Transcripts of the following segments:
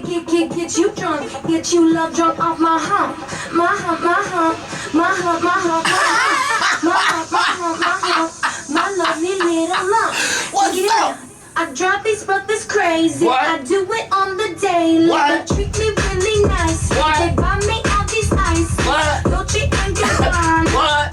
get you drunk, get you love drunk off my hump, my hump, my hump, my hump, my hump, my hump, my hump, my hump, my hump, my lovely little lump. What's up? I drive these brothers crazy. What? I do it on the daily. What? They treat me really nice. What? They buy me all these ice. What? Dolce and Gabbana. What?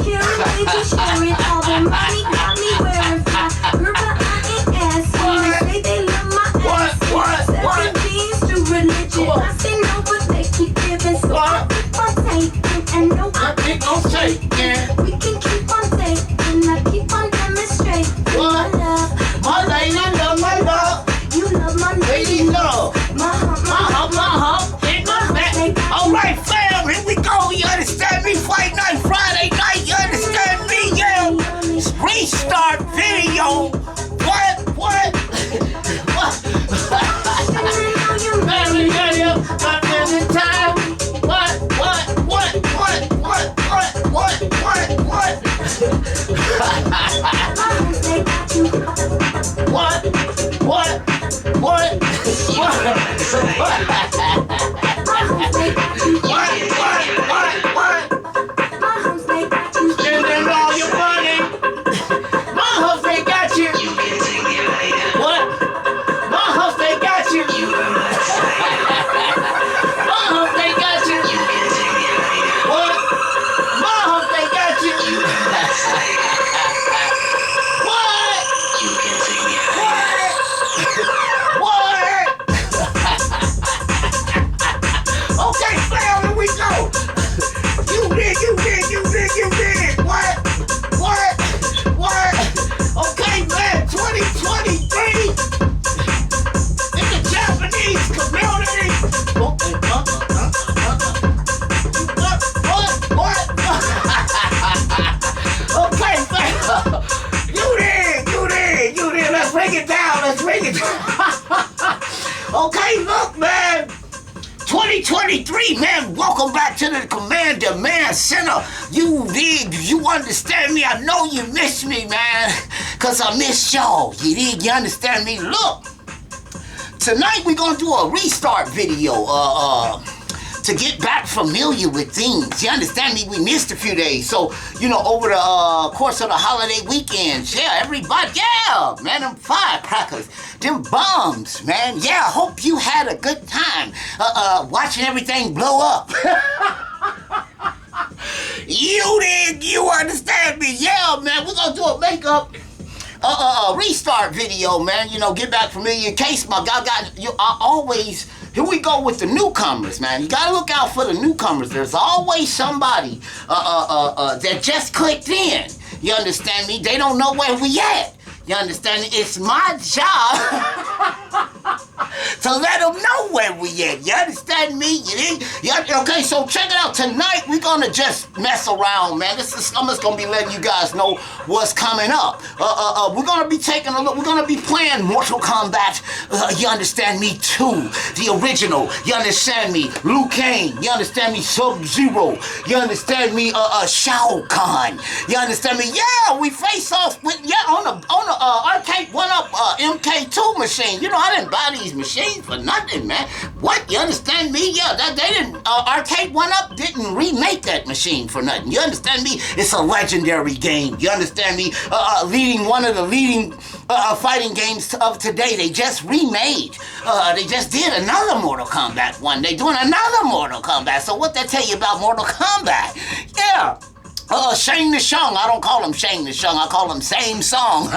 Carry baby, share it. All the money got me wearing fly. Girl, but I ain't asking. They say they love my ass. Seven jeans to religion. I say no, but they keep giving. So I keep on taking. And no, I keep on taking. We can keep on taking. I keep on demonstrating. What? My lady, love my love. You love my Lady love. My hump, in my back. All right, fam, here we go. You understand me? Fight night, Friday night. You understand me? Yeah. Restart video. What? Family video. My family time. What? Spending all your money. My house, they got you. What? My house, they got you. My house, they got you. What? My house, they got you. Okay, fam, here we go. You did. What? Okay, man, 2023 in the Japanese community. What? Okay, fam. You did. Let's bring it down. Okay, look, man. 2023, man, welcome back to the Commander Man Center. You understand me? I know you miss me, man, because I miss y'all. You understand me? Look, tonight we're going to do a restart video to get back familiar with things. You understand me? We missed a few days. So, over the course of the holiday weekends, everybody, man, them firecrackers, them bombs, man. Yeah, I hope you had a good time watching everything blow up. You understand me? Yeah, man, we're going to do a makeup restart video, man. Get back familiar. In case my guy I always... Here we go with the newcomers, man. You gotta look out for the newcomers. There's always somebody that just clicked in. You understand me? They don't know where we at. You understand me? It's my job to let them know where we at. You understand me? Okay, so check it out. Tonight, we're gonna just mess around, man. I'm just gonna be letting you guys know what's coming up. We're gonna be taking a look. We're gonna be playing Mortal Kombat, you understand me, 2. The original. You understand me? Liu Kang. You understand me? Sub-Zero. You understand me? Shao Kahn. You understand me? Yeah, we face off with, on the arcade one-up MK2 machine. I didn't buy these machines for nothing, man. What? You understand me? Yeah, they didn't, arcade one-up didn't remake that machine for nothing. You understand me? It's a legendary game. You understand me? One of the leading fighting games of today. They just remade. They just did another Mortal Kombat one. They doing another Mortal Kombat. So what that tell you about Mortal Kombat? Yeah. Shang the Shung. I don't call him Shang the Shung. I call him Same Song.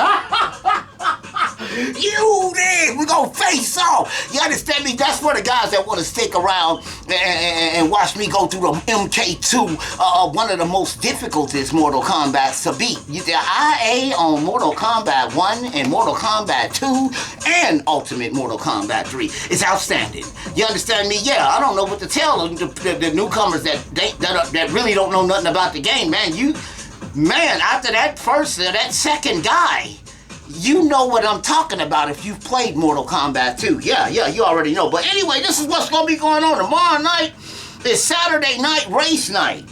You did. We're going to face off. You understand me? That's for the guys that want to stick around and watch me go through the MK2, one of the most difficultest Mortal Kombats to beat. The IA on Mortal Kombat 1 and Mortal Kombat 2 and Ultimate Mortal Kombat 3 is outstanding. You understand me? Yeah, I don't know what to tell the newcomers that really don't know nothing about the game, man. After that second guy, you know what I'm talking about if you've played Mortal Kombat 2. Yeah, you already know. But anyway, this is what's going to be going on. Tomorrow night is Saturday night race night.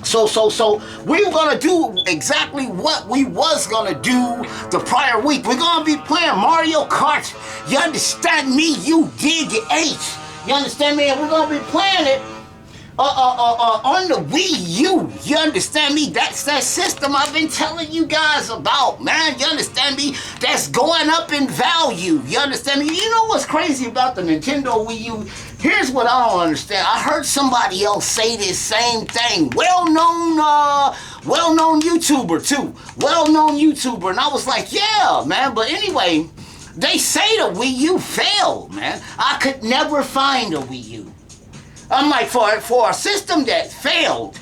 So we're gonna do exactly what we was gonna do the prior week. We're gonna be playing Mario Kart. You understand me? You dig it, H. You understand me? And we're gonna be playing it on the Wii U. You understand me? That's that system I've been telling you guys about, man. You understand me? That's going up in value. You understand me? You know what's crazy about the Nintendo Wii U? Here's what I don't understand. I heard somebody else say this same thing. Well-known YouTuber too. Well-known YouTuber. And I was like, yeah, man. But anyway, they say the Wii U failed, man. I could never find a Wii U. I'm like, for a system that failed,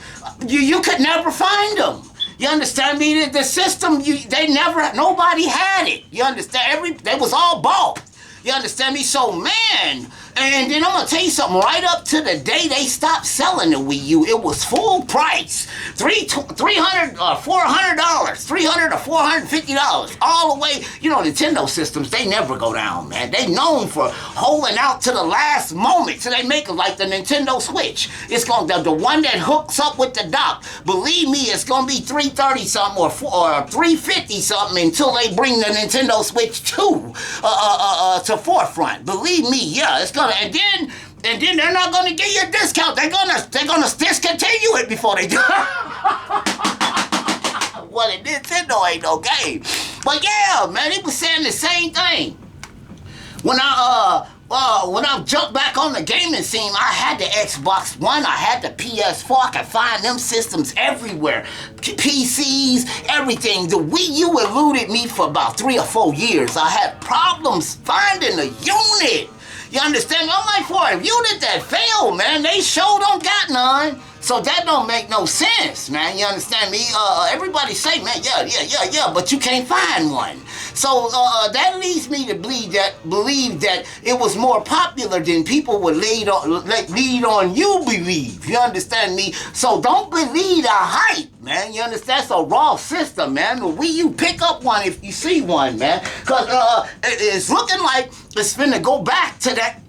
you could never find them. You understand me? The system, nobody had it. You understand? They was all bought. You understand me? So, man, and then I'm going to tell you something. Right up to the day they stopped selling the Wii U, it was full price. $300 or $400, $300 or $450. All the way, you know, Nintendo systems, they never go down, man. They known for holding out to the last moment. So they make it like the Nintendo Switch. It's going to, the one that hooks up with the dock, believe me, it's going to be $330 something or $350 something until they bring the Nintendo Switch 2 to forefront. Believe me, yeah, it's gonna, and then they're not gonna give you a discount. They're gonna discontinue it before they do. Well, Nintendo ain't no game. But yeah, man, he was saying the same thing. When I jumped back on the gaming scene, I had the Xbox One, I had the PS4, I could find them systems everywhere. PCs, everything. The Wii U eluded me for about 3 or 4 years. I had problems finding a unit. You understand? I'm like, for a unit that failed, man, they sure don't got none. So that don't make no sense, man. You understand me? Everybody say, man, yeah, but you can't find one. So that leads me to believe that it was more popular than people would lead on you believe. You understand me? So don't believe the hype, man. You understand? It's a raw system, man. The Wii U, pick up one if you see one, man. Because it's looking like it's finna go back to that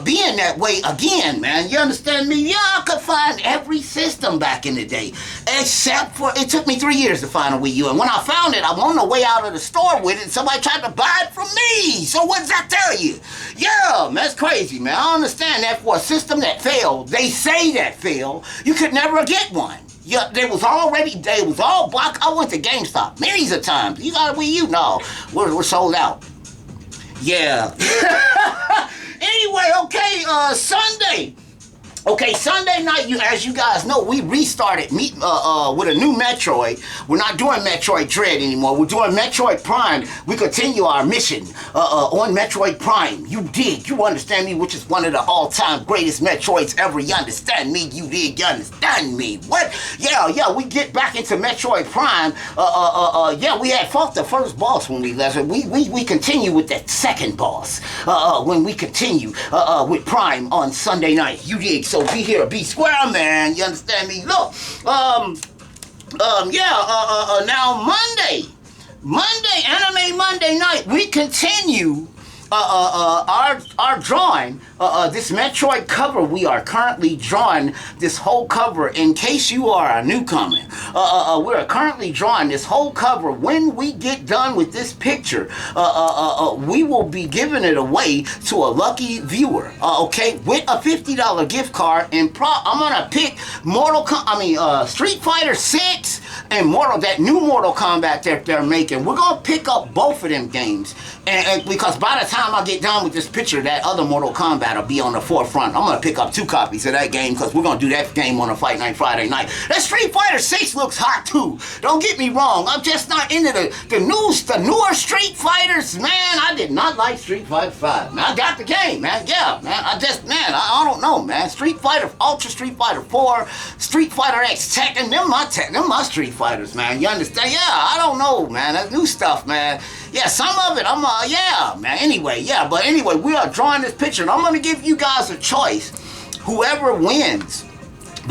being that way again, man. You understand me? Yeah, I could find every system back in the day, except for, it took me 3 years to find a Wii U, and when I found it, I'm on the way out of the store with it, and somebody tried to buy it from me. So what does that tell you? Yeah, man, that's crazy, man. I understand that for a system that failed, they say that failed, you could never get one. Yeah, they was all blocked. I went to GameStop millions of times. You got a Wii U? No, we're sold out. Yeah. Anyway, okay, Sunday. Okay, Sunday night, as you guys know, we restarted with a new Metroid. We're not doing Metroid Dread anymore. We're doing Metroid Prime. We continue our mission on Metroid Prime. You dig, you understand me, which is one of the all-time greatest Metroids ever. You understand me, you dig, you understand me. What? Yeah, we get back into Metroid Prime. Yeah, we had fought the first boss when we left. We continue with that second boss when we continue with Prime on Sunday night. You dig? So be here, be square, man. You understand me? Look, now Monday, Anime Monday night, we continue our drawing. This Metroid cover, we are currently drawing this whole cover. In case you are a newcomer, we're currently drawing this whole cover. When we get done with this picture, we will be giving it away to a lucky viewer, okay, with a $50 gift card. And I'm gonna pick Street Fighter 6 and that new Mortal Kombat that they're making. We're gonna pick up both of them games, and because by the time I get done with this picture, that other Mortal Kombat will be on the forefront. I'm gonna pick up 2 copies of that game because we're gonna do that game on a Fight Night Friday night. That Street Fighter 6 looks hot too. Don't get me wrong. I'm just not into the newer Street Fighters, man. I did not like Street Fighter 5. Man, I got the game, man. Yeah, man. I don't know, man. Street Fighter, Ultra Street Fighter 4, Street Fighter X Tekken, them my Street Fighters, man. You understand? Yeah, I don't know, man. That's new stuff, man. Yeah, some of it, yeah, man. Anyway, we are drawing this picture, and I'm going to give you guys a choice. Whoever wins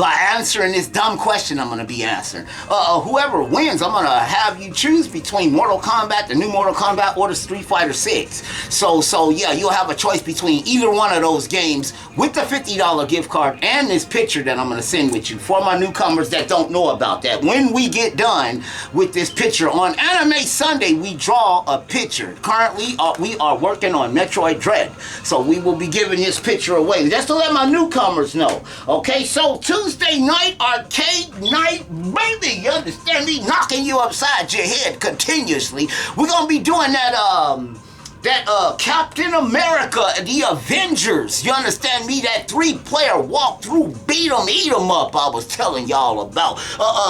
by answering this dumb question I'm gonna be answering. Whoever wins, I'm gonna have you choose between Mortal Kombat, the new Mortal Kombat, or the Street Fighter 6. So yeah, you'll have a choice between either one of those games with the $50 gift card and this picture that I'm gonna send with you for my newcomers that don't know about that. When we get done with this picture on Anime Sunday, we draw a picture. Currently, we are working on Metroid Dread, so we will be giving this picture away. Just to let my newcomers know. Okay, so Tuesday night, arcade night, baby, you understand me? Knocking you upside your head continuously. We're gonna be doing that Captain America, the Avengers, you understand me? That 3-player walkthrough, beat 'em, eat 'em up I was telling y'all about.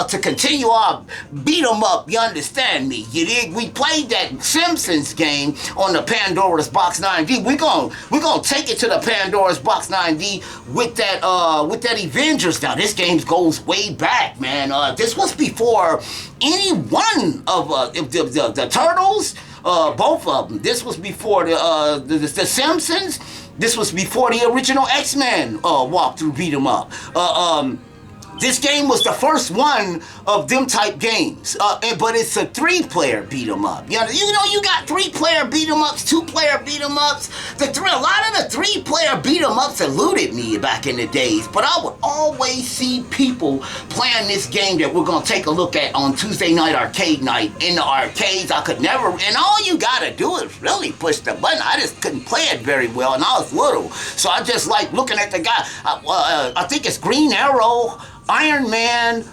To continue our beat 'em up, you understand me? You dig? We played that Simpsons game on the Pandora's Box 9D. We're gonna take it to the Pandora's Box 9D with that Avengers. Now this game goes way back, man. This was before any one of the Turtles. Both of them. This was before the Simpsons. This was before the original X-Men walkthrough beat 'em up. This game was the first one of them type games, but it's a 3-player beat 'em up. You know, you got 3-player beat 'em ups, 2-player beat 'em ups. A lot of the 3-player beat 'em ups eluded me back in the days, but I would always see people playing this game that we're gonna take a look at on Tuesday night arcade night in the arcades. I could never, and all you gotta do is really push the button. I just couldn't play it very well, and I was little, so I just like looking at the guy. I think it's Green Arrow, Iron Man,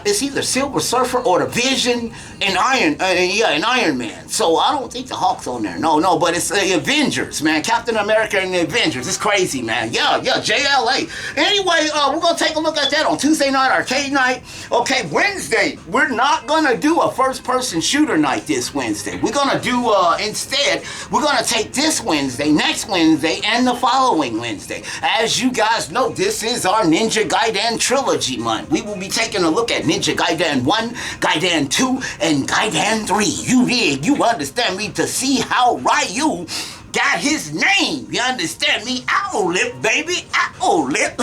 it's either Silver Surfer or the Vision and Iron Man. So I don't think the Hulk's on there. No, but it's the Avengers, man. Captain America and the Avengers. It's crazy, man. Yeah, JLA. Anyway, we're gonna take a look at that on Tuesday night, arcade night. Okay, Wednesday, we're not gonna do a first-person shooter night this Wednesday. We're gonna do, instead, we're gonna take this Wednesday, next Wednesday, and the following Wednesday. As you guys know, this is our Ninja Gaiden trilogy month. We will be taking a look at Ninja Gaiden 1, Gaiden 2, and Gaiden 3. You understand me? To see how Ryu got his name. You understand me? Owlip, baby. Owlip.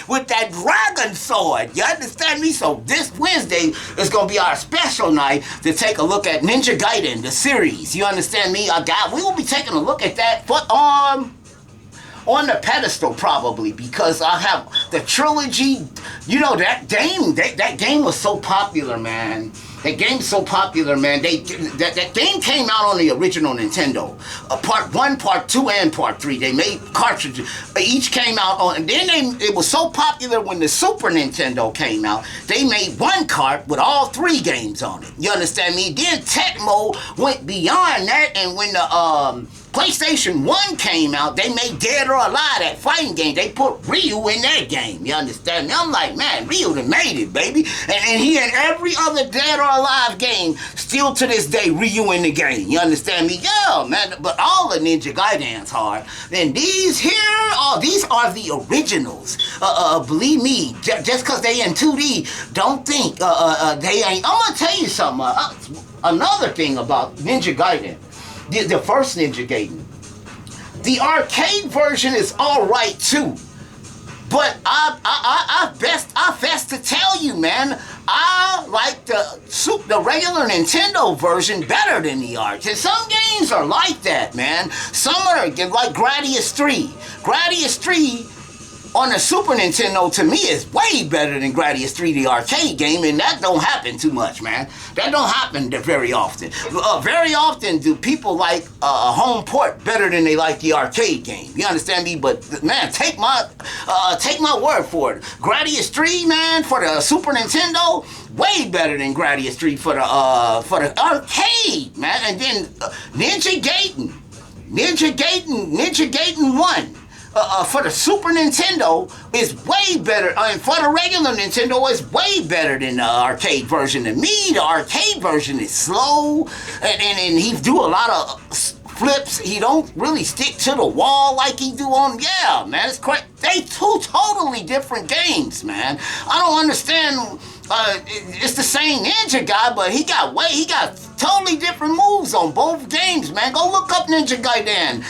With that dragon sword. You understand me? So this Wednesday is going to be our special night to take a look at Ninja Gaiden, the series. You understand me? We will be taking a look at that on the pedestal probably, because I have the trilogy. You know, that game was so popular, man. That game's so popular, man. That game came out on the original Nintendo. Part 1, Part 2, and Part 3. They made cartridges. Each came out on, and then it was so popular when the Super Nintendo came out, they made one cart with all 3 games on it. You understand me? Then Tecmo went beyond that, and when the PlayStation 1 came out, they made Dead or Alive, that fighting game. They put Ryu in that game. You understand me? I'm like, man, Ryu done made it, baby. And he in every other Dead or Alive game, still to this day, Ryu in the game. You understand me? Yeah, man. But all the Ninja Gaidens hard. And these are the originals. Believe me, just because they in 2D, don't think they ain't. I'm going to tell you something. Another thing about Ninja Gaiden. The first Ninja Gaiden. The arcade version is alright too. But I best to tell you, man, I like the regular Nintendo version better than the arcade. Some games are like that, man. Some are like Gradius 3. Gradius 3 on the Super Nintendo, to me, is way better than Gradius 3, the arcade game, and that don't happen too much, man. That don't happen very often. Very often do people like a home port better than they like the arcade game. You understand me? But, man, take my word for it. Gradius 3, man, for the Super Nintendo, way better than Gradius 3 for the arcade, man. And then Ninja Gaiden 1. For the Super Nintendo is way better, for the regular Nintendo is way better than the arcade version. To me, the arcade version is slow, and he do a lot of flips. He don't really stick to the wall like he do on, yeah, man, it's correct. They 2 totally different games, man. I don't understand it's the same Ninja guy, but he got totally different moves on both games, man. Go look up Ninja Gaiden,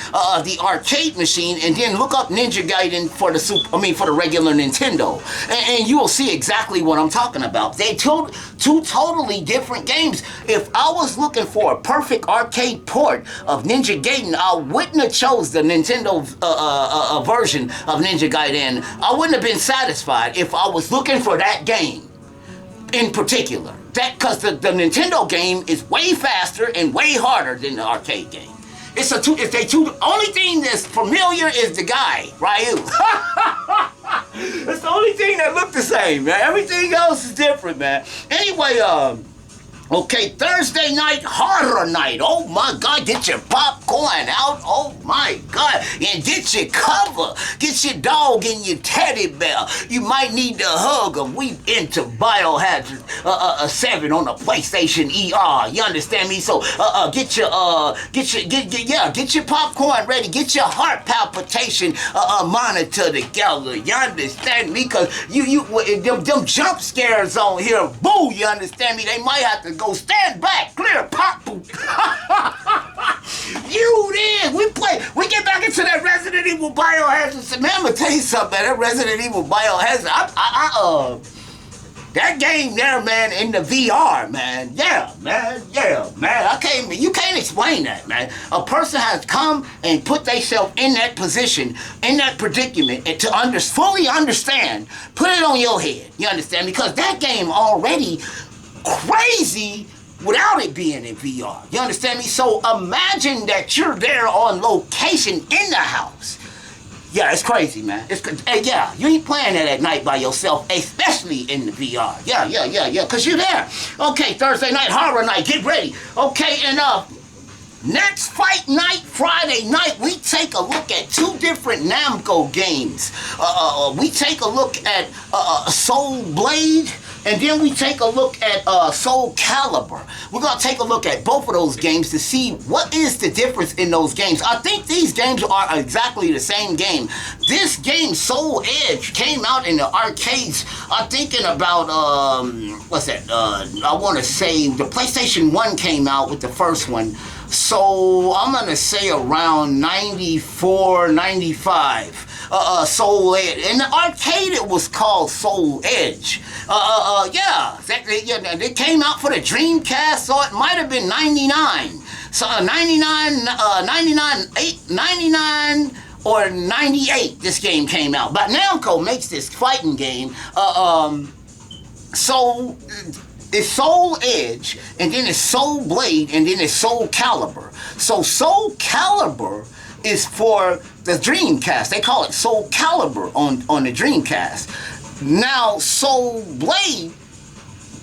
the arcade machine, and then look up Ninja Gaiden for the regular Nintendo, and you will see exactly what I'm talking about. They two totally different games. If I was looking for a perfect arcade port of Ninja Gaiden, I wouldn't have chose the Nintendo version of Ninja Gaiden. I wouldn't have been satisfied if I was looking for that game in particular. That because the Nintendo game is way faster and way harder than the arcade game. Only thing that's familiar is the guy, Ryu. That's the only thing that look the same, man. Everything else is different, man. Anyway, okay, Thursday night, horror night. Oh my God, get your popcorn out. Oh my God, and get your cover. Get your dog and your teddy bear. You might need to hug them. We into Biohazard 7 on the PlayStation ER. You understand me? So get your popcorn ready. Get your heart palpitation monitor together. You understand me? Cause them jump scares on here. Boo, you understand me? They might have to go stand back, clear, pop, boom. You did. We get back into that Resident Evil Biohazard. Man, I'm gonna tell you something, man. That Resident Evil Biohazard, that game there, man, in the VR, man. Yeah, man. You can't explain that, man. A person has come and put themselves in that position, in that predicament, and to fully understand, put it on your head. You understand? Because that game already crazy without it being in VR. You understand me? So imagine that you're there on location in the house. Yeah, it's crazy, man. Yeah, you ain't playing that at night by yourself, especially in the VR. Yeah, because you're there. Okay, Thursday night, horror night, get ready. Okay, and next fight night, Friday night, we take a look at two different Namco games. We take a look at Soul Blade, and then we take a look at Soul Calibur. We're going to take a look at both of those games to see what is the difference in those games. I think these games are exactly the same game. This game, Soul Edge, came out in the arcades, I'm thinking about, what's that? I want to say the PlayStation 1 came out with the first one. So I'm going to say around 94, 95. Soul Edge. In the arcade, it was called Soul Edge. It came out for the Dreamcast, so it might have been 99. So 99 or 98, this game came out. But Namco makes this fighting game. So it's Soul Edge, and then it's Soul Blade, and then it's Soul Calibur. So Soul Calibur is for the Dreamcast. They call it Soul Calibur on the Dreamcast. Now, Soul Blade,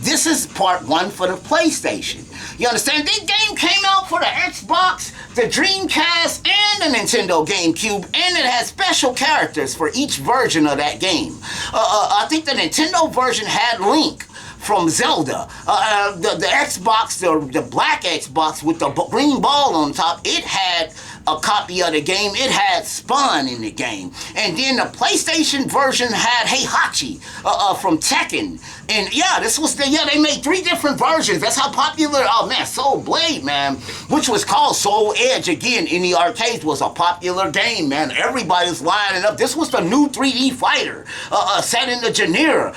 this is part one for the PlayStation. You understand? This game came out for the Xbox, the Dreamcast, and the Nintendo GameCube, and it has special characters for each version of that game. I think the Nintendo version had Link from Zelda. The Xbox, the black Xbox with the green ball on top, it had a copy of the game. It had Spawn in the game. And then the PlayStation version had Heihachi from Tekken. And yeah, they made 3 different versions. That's how popular, Soul Blade, man, which was called Soul Edge again in the arcades, was a popular game, man. Everybody's lining up. This was the new 3D fighter set in the genre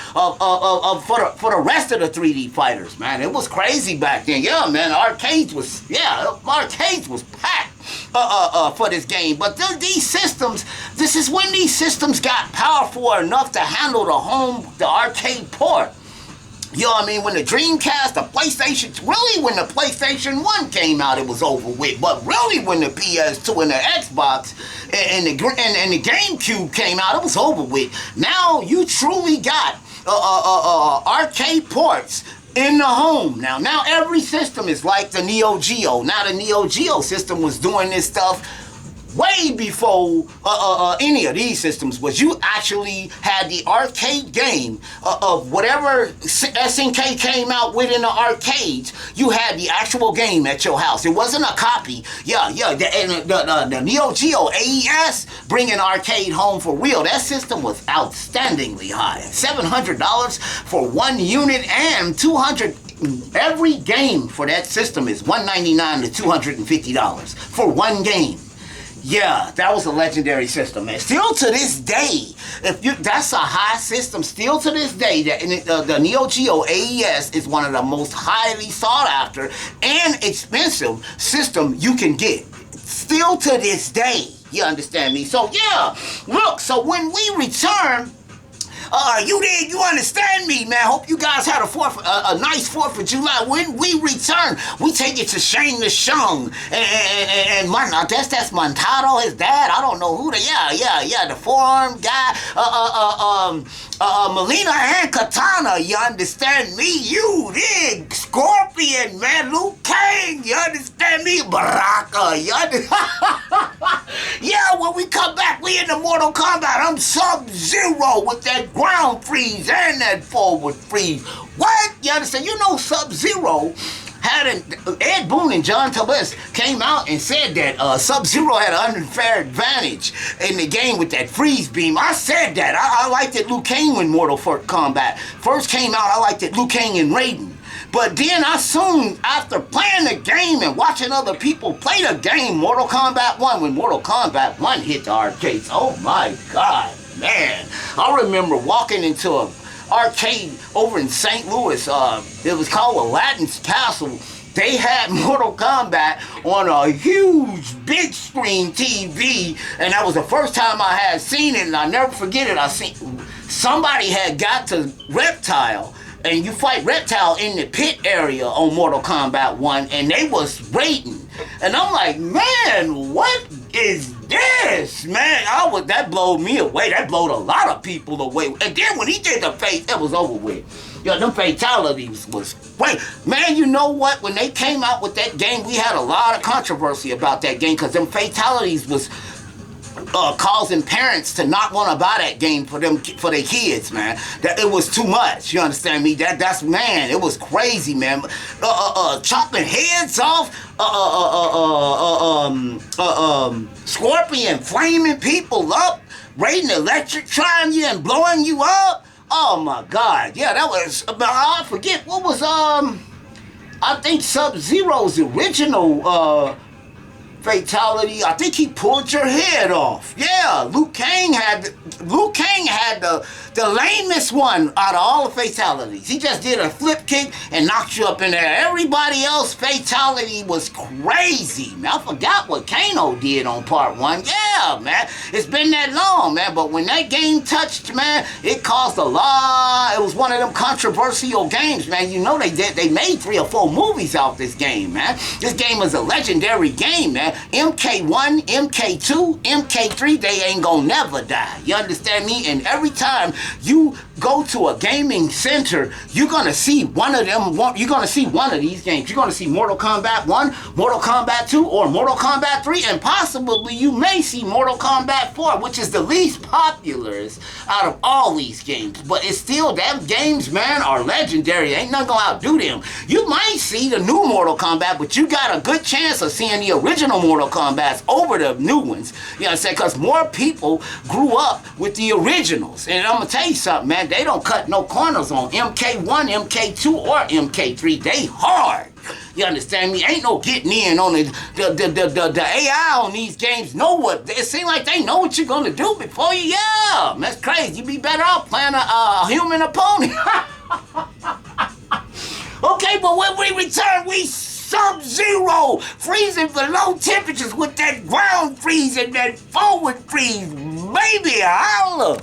for the rest of the 3D fighters, man. It was crazy back then. Yeah, man, arcades was packed for this game. But these systems, this is when these systems got powerful enough to handle the arcade port. You know what I mean? When the Dreamcast, the PlayStation, really when the PlayStation 1 came out, it was over with. But really when the PS2 and the Xbox and the GameCube came out, it was over with. Now you truly got arcade ports in the home. Now every system is like the Neo Geo. Now the Neo Geo system was doing this stuff way before any of these systems was you actually had the arcade game of whatever SNK came out with in the arcades. You had the actual game at your house. It wasn't a copy. The Neo Geo AES bringing arcade home for real. That system was outstandingly high. $700 for one unit and 200. Every game for that system is $199 to $250 for one game. Yeah, that was a legendary system, man. Still to this day, that's a high system. Still to this day, the Neo Geo AES is one of the most highly sought after and expensive system you can get. Still to this day, you understand me? So yeah, look. So when we return. You understand me, man. Hope you guys had a nice 4th of July. When we return, we take it to Shane the Shung. And I guess that's Montado, his dad. I don't know who the forearm guy. Melina and Katana, you understand me? You dig? Scorpion, man. Liu Kang, you understand me? Baraka, you understand? Yeah, when we come back, we in the Mortal Kombat. I'm Sub-Zero with that ground freeze and that forward freeze. What? You understand? You know Sub-Zero had Ed Boon and John Tallis came out and said that Sub-Zero had an unfair advantage in the game with that freeze beam. I said that. I liked it Liu Kang when Mortal Kombat first came out. I liked it Liu Kang and Raiden. But then I soon, after playing the game and watching other people play the game, Mortal Kombat 1, when Mortal Kombat 1 hit the arcades, oh my God, man. I remember walking into an arcade over in St. Louis. It was called Aladdin's Castle. They had Mortal Kombat on a huge big screen TV, and that was the first time I had seen it, and I'll never forget it. Somebody had got to Reptile, and you fight Reptile in the pit area on Mortal Kombat 1, and they was raiding. And I'm like, man, what is this, man? That blowed me away. That blowed a lot of people away. And then when he did the face, it was over with. Yeah, them fatalities was great. Man, you know what? When they came out with that game, we had a lot of controversy about that game because them fatalities was causing parents to not want to buy that game for their kids, man. That it was too much. You understand me? That's man. It was crazy, man. Chopping heads off. Scorpion flaming people up, raiding electric, trying you and blowing you up. Oh my God. Yeah, that was. I forget what was I think Sub-Zero's original fatality. I think he pulled your head off. Yeah, Liu Kang had the lamest one out of all the fatalities. He just did a flip kick and knocked you up in there. Everybody else fatality was crazy, man. I forgot what Kano did on part 1. Yeah, man. It's been that long, man. But when that game touched, man, it caused a lot. It was one of them controversial games, man. You know they made 3 or 4 movies out this game, man. This game is a legendary game, man. MK1, MK2, MK3, they ain't gonna never die. You understand me? And every time you go to a gaming center, you're gonna see one of them. You're gonna see one of these games. You're gonna see Mortal Kombat 1, Mortal Kombat 2, or Mortal Kombat 3, and possibly you may see Mortal Kombat 4, which is the least popular out of all these games. But it's still, them games, man, are legendary. Ain't nothing gonna outdo them. You might see the new Mortal Kombat, but you got a good chance of seeing the original Mortal Kombats over the new ones. You know what I'm saying? Because more people grew up with the originals. And I'm gonna tell you something, man. They don't cut no corners on MK1, MK2, or MK3. They hard. You understand me? Ain't no getting in on the AI on these games. Know what? It seems like they know what you're gonna do before you. Yeah, that's crazy. You be better off playing a human opponent. Okay, but when we return, we Sub-Zero, freezing for low temperatures with that ground freeze and that forward freeze. Baby, holla.